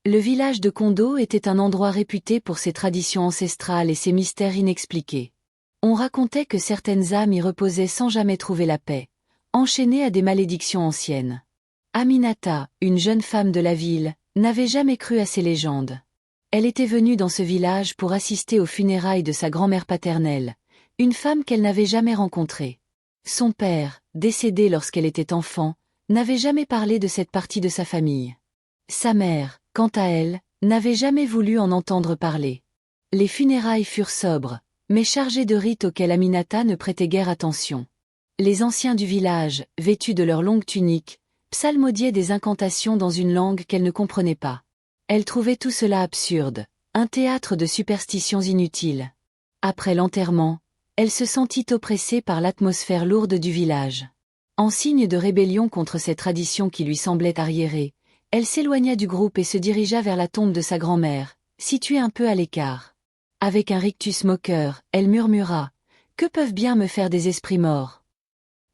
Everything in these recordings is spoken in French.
Le village de Kondo était un endroit réputé pour ses traditions ancestrales et ses mystères inexpliqués. On racontait que certaines âmes y reposaient sans jamais trouver la paix, enchaînées à des malédictions anciennes. Aminata, une jeune femme de la ville, n'avait jamais cru à ces légendes. Elle était venue dans ce village pour assister aux funérailles de sa grand-mère paternelle, une femme qu'elle n'avait jamais rencontrée. Son père, décédé lorsqu'elle était enfant, n'avait jamais parlé de cette partie de sa famille. Sa mère, quant à elle, n'avait jamais voulu en entendre parler. Les funérailles furent sobres, mais chargées de rites auxquels Aminata ne prêtait guère attention. Les anciens du village, vêtus de leurs longues tuniques, psalmodiaient des incantations dans une langue qu'elle ne comprenait pas. Elle trouvait tout cela absurde, un théâtre de superstitions inutiles. Après l'enterrement, elle se sentit oppressée par l'atmosphère lourde du village. En signe de rébellion contre ces traditions qui lui semblaient arriérées, elle s'éloigna du groupe et se dirigea vers la tombe de sa grand-mère, située un peu à l'écart. Avec un rictus moqueur, elle murmura « Que peuvent bien me faire des esprits morts ?»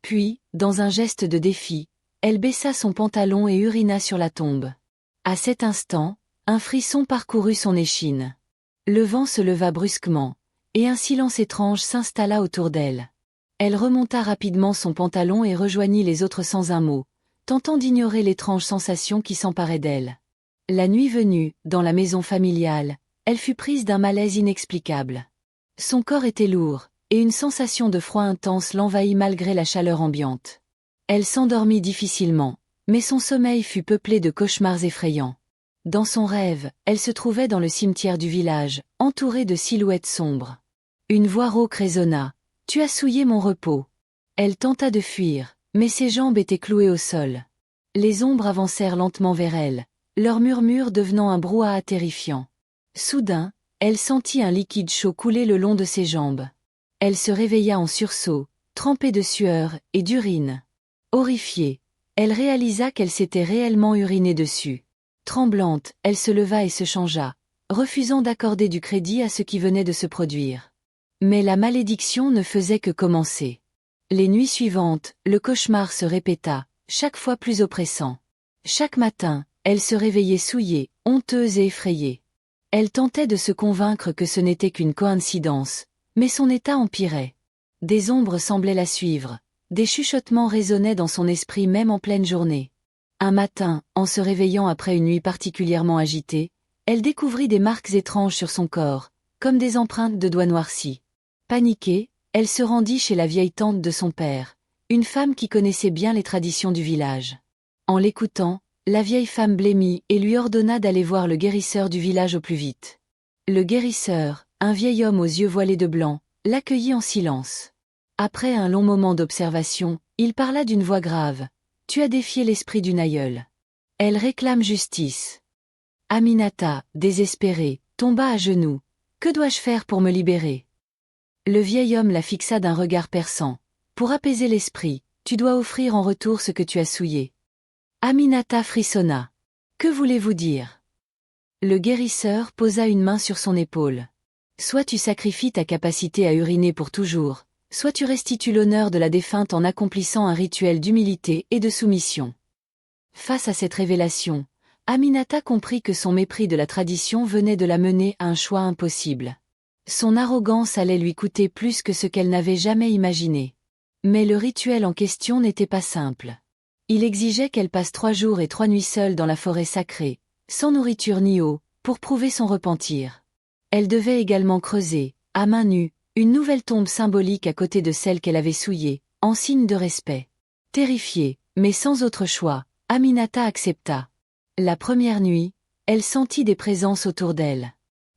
Puis, dans un geste de défi, elle baissa son pantalon et urina sur la tombe. À cet instant, un frisson parcourut son échine. Le vent se leva brusquement, et un silence étrange s'installa autour d'elle. Elle remonta rapidement son pantalon et rejoignit les autres sans un mot, tentant d'ignorer l'étrange sensation qui s'emparait d'elle. La nuit venue, dans la maison familiale, elle fut prise d'un malaise inexplicable. Son corps était lourd, et une sensation de froid intense l'envahit malgré la chaleur ambiante. Elle s'endormit difficilement, mais son sommeil fut peuplé de cauchemars effrayants. Dans son rêve, elle se trouvait dans le cimetière du village, entourée de silhouettes sombres. Une voix rauque résonna. « Tu as souillé mon repos. » Elle tenta de fuir, mais ses jambes étaient clouées au sol. Les ombres avancèrent lentement vers elle, leur murmure devenant un brouhaha terrifiant. Soudain, elle sentit un liquide chaud couler le long de ses jambes. Elle se réveilla en sursaut, trempée de sueur et d'urine. Horrifiée, elle réalisa qu'elle s'était réellement urinée dessus. Tremblante, elle se leva et se changea, refusant d'accorder du crédit à ce qui venait de se produire. Mais la malédiction ne faisait que commencer. Les nuits suivantes, le cauchemar se répéta, chaque fois plus oppressant. Chaque matin, elle se réveillait souillée, honteuse et effrayée. Elle tentait de se convaincre que ce n'était qu'une coïncidence, mais son état empirait. Des ombres semblaient la suivre, des chuchotements résonnaient dans son esprit même en pleine journée. Un matin, en se réveillant après une nuit particulièrement agitée, elle découvrit des marques étranges sur son corps, comme des empreintes de doigts noircis. Paniquée, elle se rendit chez la vieille tante de son père, une femme qui connaissait bien les traditions du village. En l'écoutant, la vieille femme blêmit et lui ordonna d'aller voir le guérisseur du village au plus vite. Le guérisseur, un vieil homme aux yeux voilés de blanc, l'accueillit en silence. Après un long moment d'observation, il parla d'une voix grave. « Tu as défié l'esprit d'une aïeule. Elle réclame justice. » Aminata, désespérée, tomba à genoux. « Que dois-je faire pour me libérer ?» Le vieil homme la fixa d'un regard perçant. « Pour apaiser l'esprit, tu dois offrir en retour ce que tu as souillé. » Aminata frissonna. « Que voulez-vous dire ?» Le guérisseur posa une main sur son épaule. « Soit tu sacrifies ta capacité à uriner pour toujours, soit tu restitues l'honneur de la défunte en accomplissant un rituel d'humilité et de soumission. » Face à cette révélation, Aminata comprit que son mépris de la tradition venait de la mener à un choix impossible. Son arrogance allait lui coûter plus que ce qu'elle n'avait jamais imaginé. Mais le rituel en question n'était pas simple. Il exigeait qu'elle passe 3 jours et 3 nuits seule dans la forêt sacrée, sans nourriture ni eau, pour prouver son repentir. Elle devait également creuser, à main nue, une nouvelle tombe symbolique à côté de celle qu'elle avait souillée, en signe de respect. Terrifiée, mais sans autre choix, Aminata accepta. La première nuit, elle sentit des présences autour d'elle.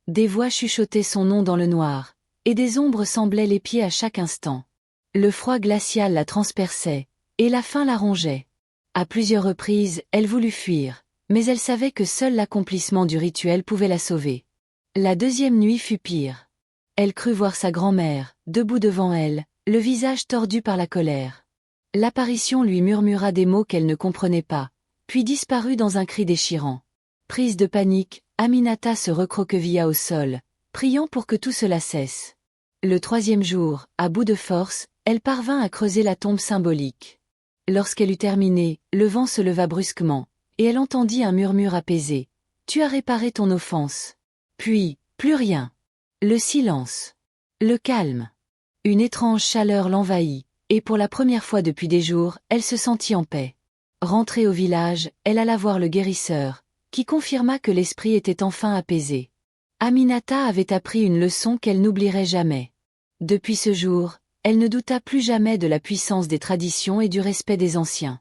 Des voix chuchotaient son nom dans le noir, et des ombres semblaient l'épier à chaque instant. Le froid glacial la transperçait, et la faim la rongeait. À plusieurs reprises, elle voulut fuir, mais elle savait que seul l'accomplissement du rituel pouvait la sauver. La deuxième nuit fut pire. Elle crut voir sa grand-mère, debout devant elle, le visage tordu par la colère. L'apparition lui murmura des mots qu'elle ne comprenait pas, puis disparut dans un cri déchirant. Prise de panique, Aminata se recroquevilla au sol, priant pour que tout cela cesse. Le 3e jour, à bout de force, elle parvint à creuser la tombe symbolique. Lorsqu'elle eut terminé, le vent se leva brusquement, et elle entendit un murmure apaisé. « Tu as réparé ton offense. Puis, plus rien. Le silence. Le calme. Une étrange chaleur l'envahit, et pour la première fois depuis des jours, elle se sentit en paix. Rentrée au village, elle alla voir le guérisseur, qui confirma que l'esprit était enfin apaisé. Aminata avait appris une leçon qu'elle n'oublierait jamais. Depuis ce jour, elle ne douta plus jamais de la puissance des traditions et du respect des anciens.